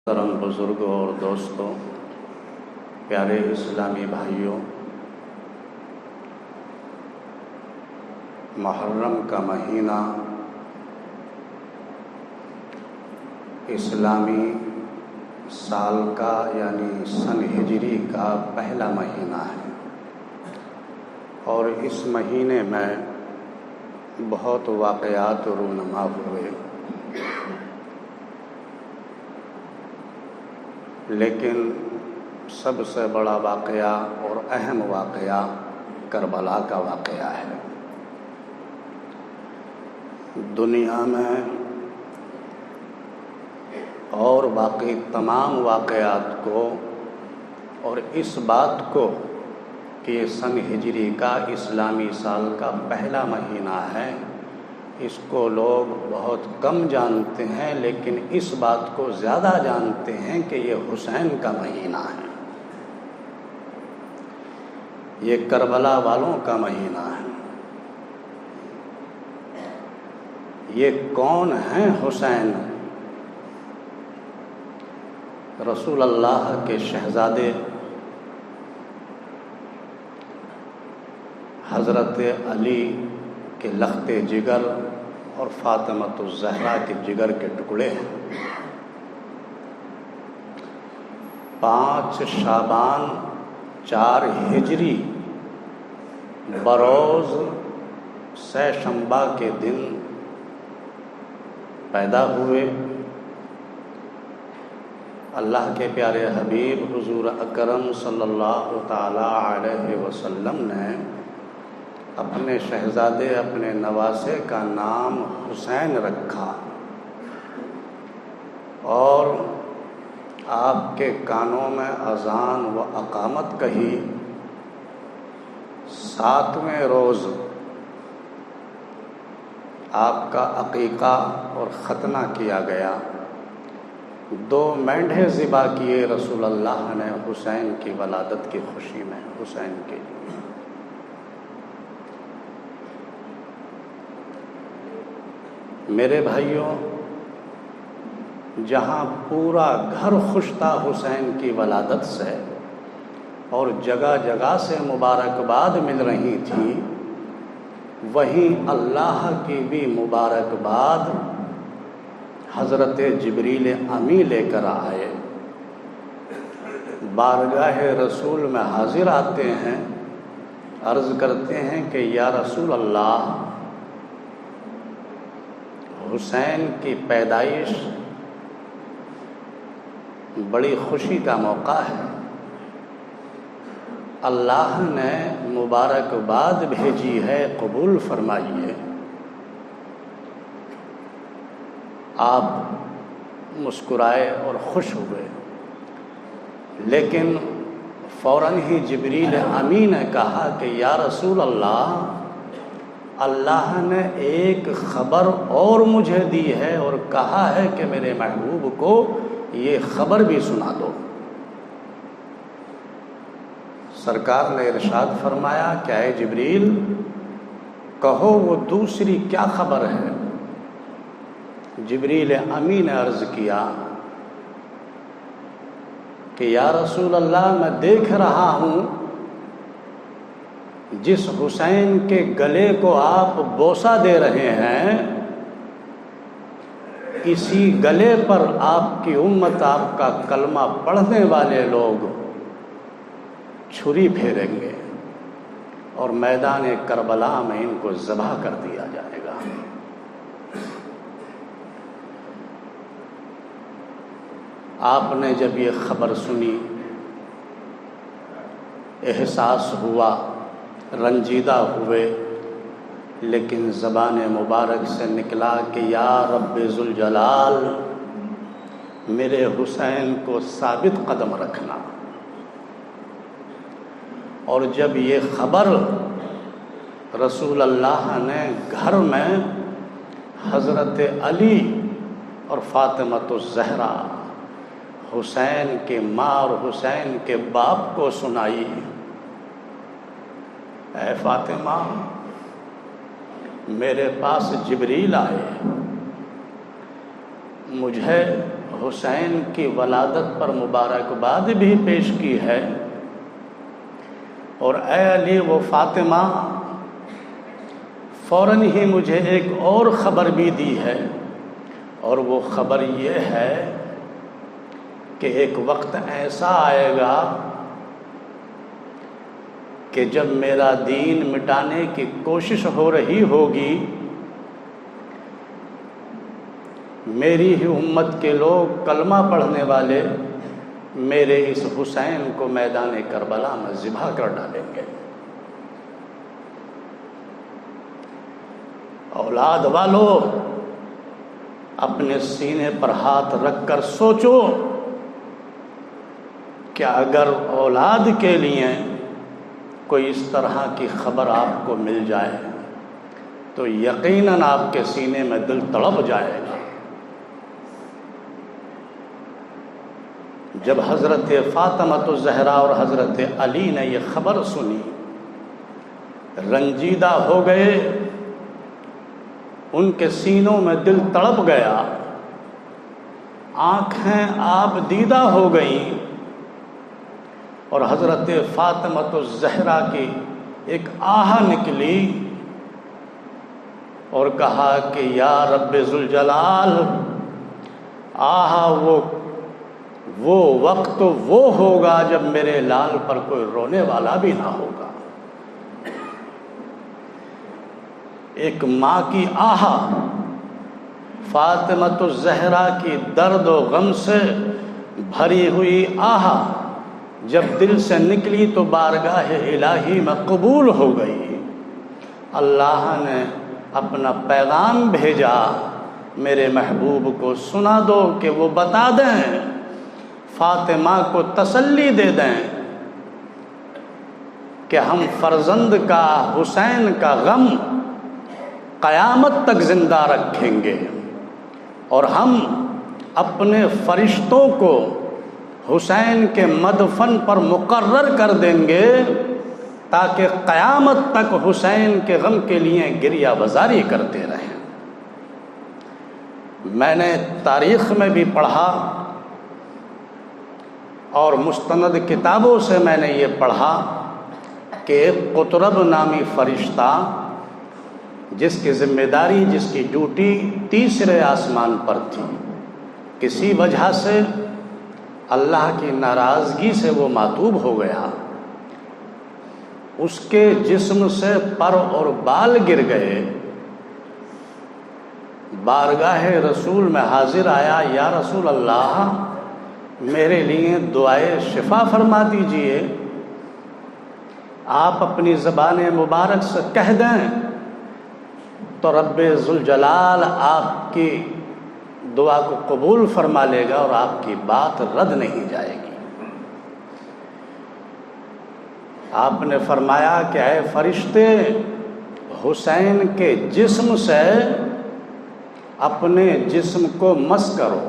محترم بزرگوں اور دوستوں، پیارے اسلامی بھائیوں، محرم کا مہینہ اسلامی سال کا یعنی سن ہجری کا پہلا مہینہ ہے، اور اس مہینے میں بہت واقعات رونما ہوئے، لیکن سب سے بڑا واقعہ اور اہم واقعہ کربلا کا واقعہ ہے۔ دنیا میں اور باقی تمام واقعات کو اور اس بات کو کہ یہ سن ہجری کا اسلامی سال کا پہلا مہینہ ہے، اس کو لوگ بہت کم جانتے ہیں، لیکن اس بات کو زیادہ جانتے ہیں کہ یہ حسین کا مہینہ ہے، یہ کربلا والوں کا مہینہ ہے۔ یہ کون ہیں حسین؟ رسول اللہ کے شہزادے حضرت علی کے لخت جگر اور فاطمۃ الزہرا کے جگر کے ٹکڑے ہیں۔ 5 شعبان 4 ہجری بروز سہ شنبہ کے دن پیدا ہوئے۔ اللہ کے پیارے حبیب حضور اکرم صلی اللہ تعالی علیہ وسلم نے اپنے شہزادے، اپنے نواسے کا نام حسین رکھا، اور آپ کے کانوں میں اذان و اقامت کہی۔ 7ویں روز آپ کا عقیقہ اور ختنہ کیا گیا۔ 2 مینڈھے ذبح کیے رسول اللہ نے حسین کی ولادت کی خوشی میں، حسین کے لیے۔ میرے بھائیوں، جہاں پورا گھر خوش تھا حسین کی ولادت سے اور جگہ جگہ سے مبارکباد مل رہی تھی، وہیں اللہ کی بھی مبارکباد حضرت جبریل امی لے کر آئے، بارگاہ رسول میں حاضر آتے ہیں، عرض کرتے ہیں کہ یا رسول اللہ، حسین کی پیدائش بڑی خوشی کا موقع ہے، اللہ نے مبارکباد بھیجی ہے، قبول فرمائیے۔ آپ مسکرائے اور خوش ہوئے، لیکن فوراً ہی جبریل امی نے کہا کہ یا رسول اللہ، اللہ نے ایک خبر اور مجھے دی ہے اور کہا ہے کہ میرے محبوب کو یہ خبر بھی سنا دو۔ سرکار نے ارشاد فرمایا کہ اے جبریل، کہو وہ دوسری کیا خبر ہے؟ جبریل امی نے عرض کیا کہ یا رسول اللہ، میں دیکھ رہا ہوں جس حسین کے گلے کو آپ بوسہ دے رہے ہیں، اسی گلے پر آپ کی امت، آپ کا کلمہ پڑھنے والے لوگ چھری پھیریں گے اور میدان کربلا میں ان کو ذبح کر دیا جائے گا۔ آپ نے جب یہ خبر سنی، احساس ہوا، رنجیدہ ہوئے، لیکن زبان مبارک سے نکلا کہ یا رب ذوالجلال، میرے حسین کو ثابت قدم رکھنا۔ اور جب یہ خبر رسول اللہ نے گھر میں حضرت علی اور فاطمۃ الزہرا، حسین کے ماں اور حسین کے باپ کو سنائی، اے فاطمہ، میرے پاس جبریل آئے، مجھے حسین کی ولادت پر مبارکباد بھی پیش کی ہے، اور اے علی و فاطمہ، فوراً ہی مجھے ایک اور خبر بھی دی ہے، اور وہ خبر یہ ہے کہ ایک وقت ایسا آئے گا کہ جب میرا دین مٹانے کی کوشش ہو رہی ہوگی، میری ہی امت کے لوگ کلمہ پڑھنے والے میرے اس حسین کو میدان کربلا میں ذبح کر ڈالیں گے۔ اولاد والو، اپنے سینے پر ہاتھ رکھ کر سوچو کہ اگر اولاد کے لیے کوئی اس طرح کی خبر آپ کو مل جائے تو یقیناً آپ کے سینے میں دل تڑپ جائے گا۔ جب حضرت فاطمہ الزہرا اور حضرت علی نے یہ خبر سنی، رنجیدہ ہو گئے، ان کے سینوں میں دل تڑپ گیا، آنکھیں آب دیدہ ہو گئیں، اور حضرت فاطمہ الزہرا کی ایک آہ نکلی اور کہا کہ یا رب ذوالجلال، وہ وقت وہ ہوگا جب میرے لال پر کوئی رونے والا بھی نہ ہوگا۔ ایک ماں کی آہ فاطمہ الزہرا کی درد و غم سے بھری ہوئی آہ جب دل سے نکلی تو بارگاہ الہی میں قبول ہو گئی۔ اللہ نے اپنا پیغام بھیجا، میرے محبوب کو سنا دو کہ وہ بتا دیں، فاطمہ کو تسلی دے دیں کہ ہم فرزند کا، حسین کا غم قیامت تک زندہ رکھیں گے، اور ہم اپنے فرشتوں کو حسین کے مدفن پر مقرر کر دیں گے تاکہ قیامت تک حسین کے غم کے لیے گریہ بزاری کرتے رہیں۔ میں نے تاریخ میں بھی پڑھا اور مستند کتابوں سے میں نے یہ پڑھا کہ ایک قطرب نامی فرشتہ، جس کی ذمہ داری، جس کی ڈیوٹی تیسرے آسمان پر تھی، کسی وجہ سے اللہ کی ناراضگی سے وہ معطوب ہو گیا، اس کے جسم سے پر اور بال گر گئے، بارگاہ رسول میں حاضر آیا، یا رسول اللہ میرے لیے دعائے شفا فرما دیجئے، آپ اپنی زبان مبارک سے کہہ دیں تو رب ذوالجلال آپ کی دعا کو قبول فرما لے گا اور آپ کی بات رد نہیں جائے گی۔ آپ نے فرمایا کہ اے فرشتے، حسین کے جسم سے اپنے جسم کو مس کرو۔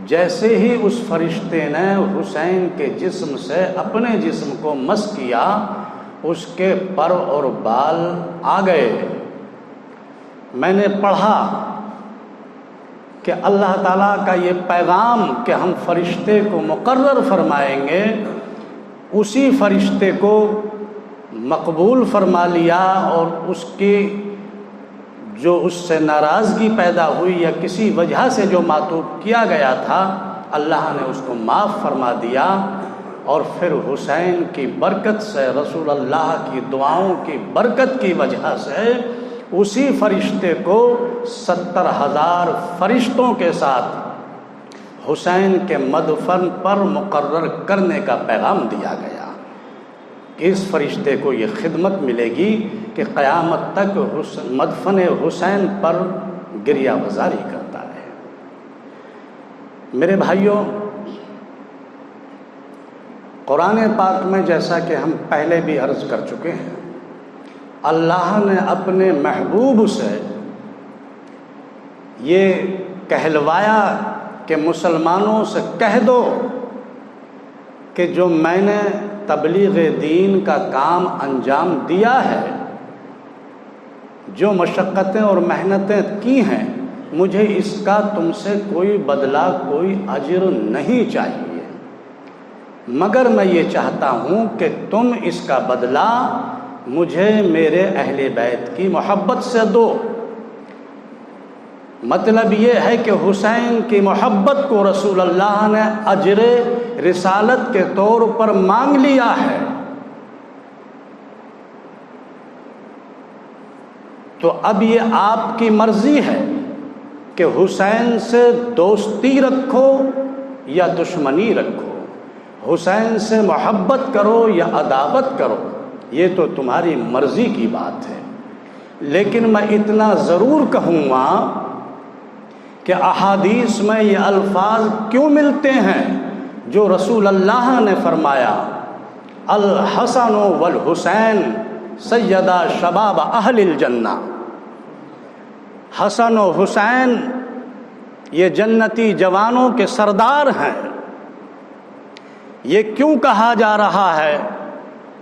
جیسے ہی اس فرشتے نے حسین کے جسم سے اپنے جسم کو مس کیا، اس کے پر اور بال آ گئے۔ میں نے پڑھا کہ اللہ تعالیٰ کا یہ پیغام کہ ہم فرشتے کو مقرر فرمائیں گے، اسی فرشتے کو مقبول فرما لیا، اور اس کی جو اس سے ناراضگی پیدا ہوئی یا کسی وجہ سے جو معطوب کیا گیا تھا، اللہ نے اس کو معاف فرما دیا، اور پھر حسین کی برکت سے، رسول اللہ کی دعاؤں کی برکت کی وجہ سے اسی فرشتے کو 70,000 فرشتوں کے ساتھ حسین کے مدفن پر مقرر کرنے کا پیغام دیا گیا کہ اس فرشتے کو یہ خدمت ملے گی کہ قیامت تک مدفن حسین پر گریہ بزاری کرتا رہے۔ میرے بھائیوں، قرآن پاک میں جیسا کہ ہم پہلے بھی عرض کر چکے ہیں، اللہ نے اپنے محبوب سے یہ کہلوایا کہ مسلمانوں سے کہہ دو کہ جو میں نے تبلیغ دین کا کام انجام دیا ہے، جو مشقتیں اور محنتیں کی ہیں، مجھے اس کا تم سے کوئی بدلہ، کوئی اجر نہیں چاہیے، مگر میں یہ چاہتا ہوں کہ تم اس کا بدلہ مجھے میرے اہل بیت کی محبت سے دو۔ مطلب یہ ہے کہ حسین کی محبت کو رسول اللہ نے اجر رسالت کے طور پر مانگ لیا ہے، تو اب یہ آپ کی مرضی ہے کہ حسین سے دوستی رکھو یا دشمنی رکھو، حسین سے محبت کرو یا عداوت کرو، یہ تو تمہاری مرضی کی بات ہے۔ لیکن میں اتنا ضرور کہوں گا کہ احادیث میں یہ الفاظ کیوں ملتے ہیں جو رسول اللہ نے فرمایا الحسن والحسین سیدا شباب اہل الجنہ، حسن و حسین یہ جنتی جوانوں کے سردار ہیں۔ یہ کیوں کہا جا رہا ہے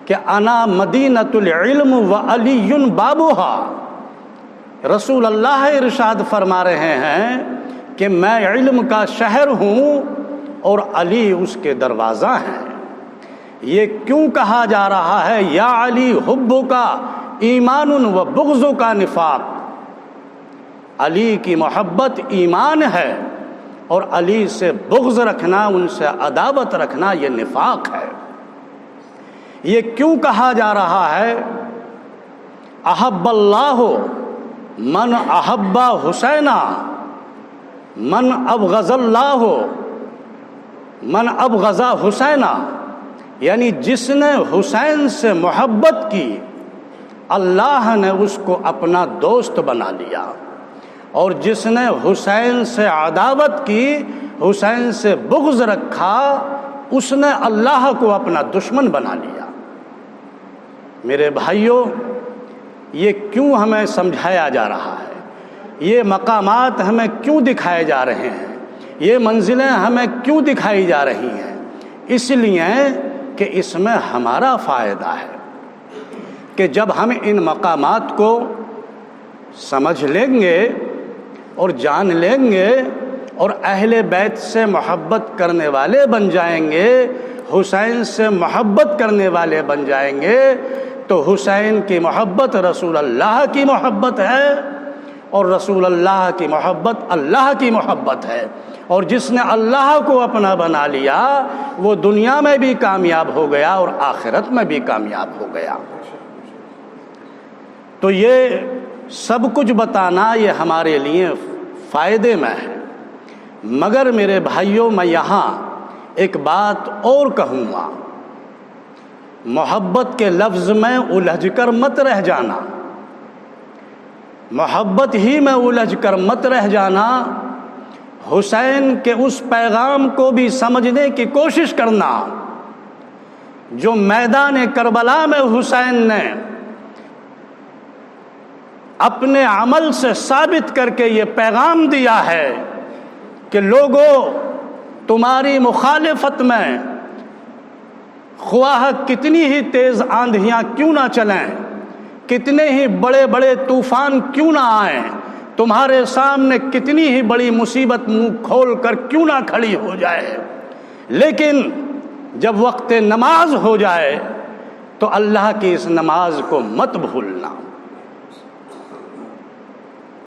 کہ انا مدینۃ العلم و علی بابھا؟ رسول اللہ ارشاد فرما رہے ہیں کہ میں علم کا شہر ہوں اور علی اس کے دروازہ ہیں۔ یہ کیوں کہا جا رہا ہے یا علی حبک ایمان و بغضک نفاق؟ علی کی محبت ایمان ہے اور علی سے بغض رکھنا، ان سے عداوت رکھنا یہ نفاق ہے۔ یہ کیوں کہا جا رہا ہے احب اللہ من احب حسینا من ابغض اللہ من ابغض حسینا؟ یعنی جس نے حسین سے محبت کی اللہ نے اس کو اپنا دوست بنا لیا، اور جس نے حسین سے عداوت کی، حسین سے بغض رکھا، اس نے اللہ کو اپنا دشمن بنا لیا۔ میرے بھائیوں، یہ کیوں ہمیں سمجھایا جا رہا ہے؟ یہ مقامات ہمیں کیوں دکھائے جا رہے ہیں؟ یہ منزلیں ہمیں کیوں دکھائی جا رہی ہیں؟ اس لیے کہ اس میں ہمارا فائدہ ہے کہ جب ہم ان مقامات کو سمجھ لیں گے اور جان لیں گے اور اہل بیت سے محبت کرنے والے بن جائیں گے، حسین سے محبت کرنے والے بن جائیں گے، تو حسین کی محبت رسول اللہ کی محبت ہے اور رسول اللہ کی محبت اللہ کی محبت ہے، اور جس نے اللہ کو اپنا بنا لیا وہ دنیا میں بھی کامیاب ہو گیا اور آخرت میں بھی کامیاب ہو گیا۔ تو یہ سب کچھ بتانا یہ ہمارے لیے فائدے میں ہے، مگر میرے بھائیوں میں یہاں ایک بات اور کہوں گا، محبت کے لفظ میں الجھ کر مت رہ جانا، محبت ہی میں الجھ کر مت رہ جانا، حسین کے اس پیغام کو بھی سمجھنے کی کوشش کرنا جو میدان کربلا میں حسین نے اپنے عمل سے ثابت کر کے یہ پیغام دیا ہے کہ لوگوں، تمہاری مخالفت میں خواہ کتنی ہی تیز آندھیاں کیوں نہ چلیں، کتنے ہی بڑے بڑے طوفان کیوں نہ آئیں، تمہارے سامنے کتنی ہی بڑی مصیبت منہ کھول کر کیوں نہ کھڑی ہو جائے، لیکن جب وقت نماز ہو جائے تو اللہ کی اس نماز کو مت بھولنا۔